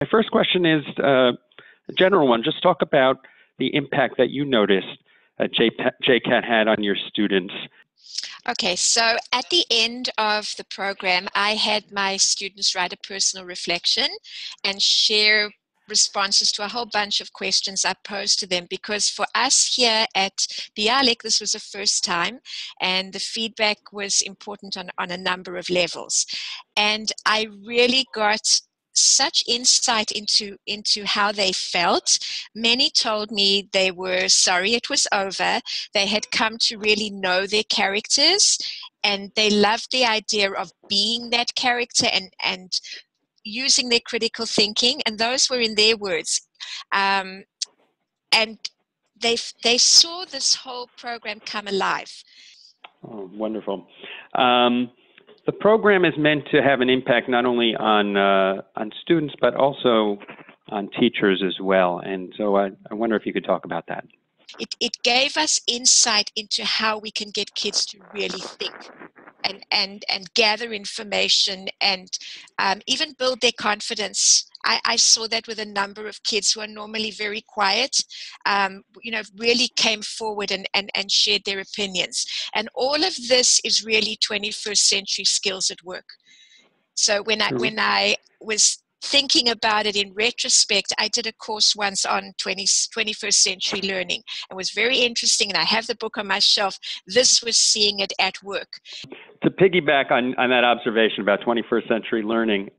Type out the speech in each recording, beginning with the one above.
My first question is a general one. Just talk about the impact that you noticed JCAT had on your students. Okay, so at the end of the program, I had my students write a personal reflection and share responses to a whole bunch of questions I posed to them, because for us here at Bialik, this was the first time, and the feedback was important on a number of levels. And I really got such insight into how they felt. Many told me they were sorry it was over. They had come to really know their characters, and they loved the idea of being that character and using their critical thinking. And those were in their words. And they saw this whole program come alive. Oh, wonderful. The program is meant to have an impact not only on students, but also on teachers as well. And so I wonder if you could talk about that. It gave us insight into how we can get kids to really think and gather information and even build their confidence. I saw that with a number of kids who are normally very quiet, really came forward and shared their opinions. And all of this is really 21st century skills at work. So when I was thinking about it in retrospect, I did a course once on 21st century learning. It was very interesting, and I have the book on my shelf. This was seeing it at work. To piggyback on that observation about 21st century learning,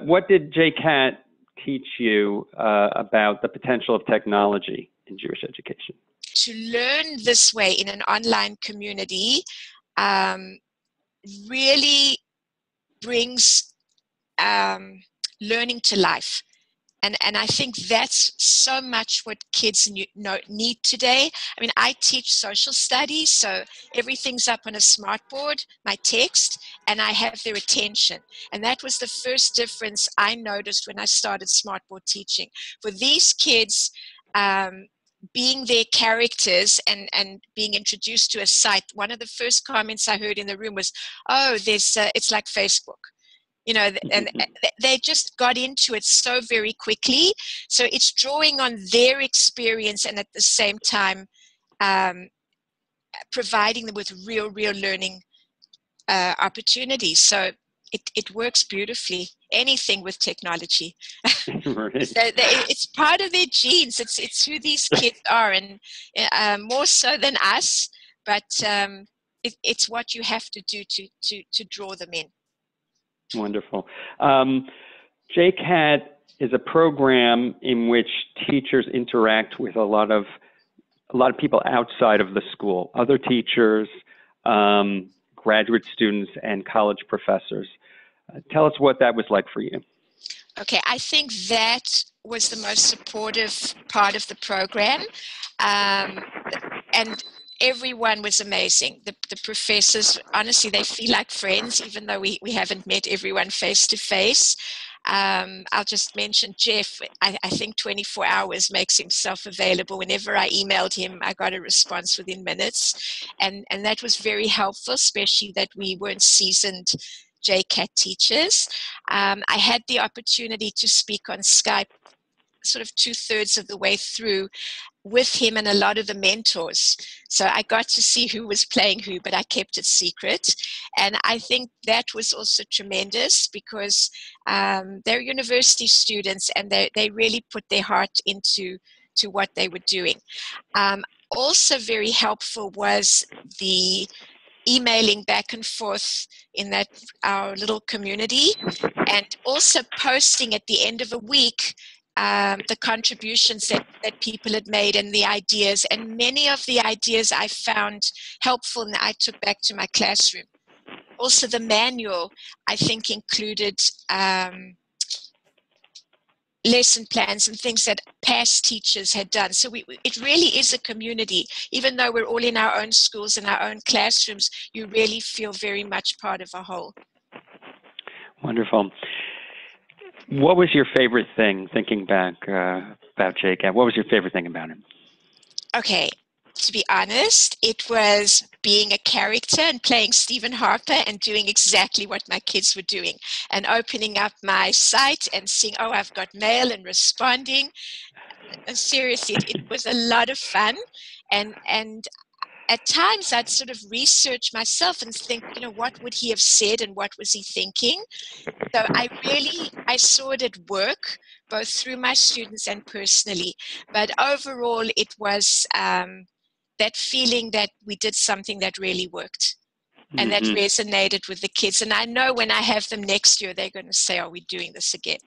what did JCAT teach you about the potential of technology in Jewish education? To learn this way in an online community really brings learning to life. And I think that's so much what kids need today. I mean, I teach social studies, so everything's up on a smartboard, my text, and I have their attention. And that was the first difference I noticed when I started smartboard teaching. For these kids, being their characters and being introduced to a site, one of the first comments I heard in the room was, "Oh, it's like Facebook." And they just got into it so very quickly. So it's drawing on their experience and at the same time providing them with real learning opportunities. So it works beautifully. Anything with technology. Right. So it's part of their genes. It's who these kids are, and more so than us. But it's what you have to do to draw them in. Wonderful. JCAT is a program in which teachers interact with a lot of people outside of the school, other teachers, graduate students, and college professors. Tell us what that was like for you. Okay, I think that was the most supportive part of the program, and everyone was amazing. The professors, honestly, they feel like friends, even though we haven't met everyone face to face. I'll just mention Jeff. I think 24 hours makes himself available. Whenever I emailed him, I got a response within minutes. And that was very helpful, especially that we weren't seasoned JCAT teachers. I had the opportunity to speak on Skype sort of 2/3 of the way through with him and a lot of the mentors. So I got to see who was playing who, but I kept it secret. And I think that was also tremendous because they're university students and they really put their heart into what they were doing. Also very helpful was the emailing back and forth in our little community, and also posting at the end of a week the contributions that people had made and the ideas. And many of the ideas I found helpful and I took back to my classroom. Also the manual, I think, included lesson plans and things that past teachers had done. So it really is a community. Even though we're all in our own schools and our own classrooms, you really feel very much part of a whole. Wonderful. What was your favorite thing, thinking back about JCAT? What was your favorite thing about it? Okay, to be honest, it was being a character and playing Stephen Harper and doing exactly what my kids were doing, and opening up my site and seeing, oh, I've got mail, and responding. And seriously, it was a lot of fun. And at times I'd sort of research myself and think, what would he have said and what was he thinking? So I saw it at work, both through my students and personally. But overall, it was that feeling that we did something that really worked and that resonated with the kids. And I know when I have them next year, they're going to say, are we doing this again?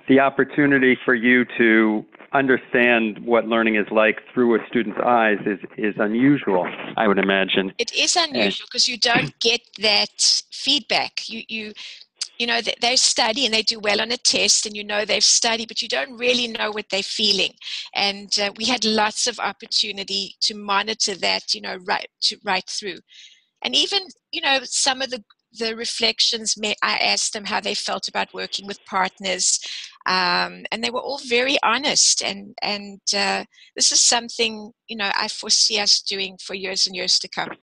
The opportunity for you to understand what learning is like through a student's eyes is unusual, I would imagine. It is unusual because you don't get that feedback. They study and they do well on a test, and they've studied, but you don't really know what they're feeling. And we had lots of opportunity to monitor that, right through. And even, some of the reflections, I asked them how they felt about working with partners, and they were all very honest. And this is something, I foresee us doing for years and years to come.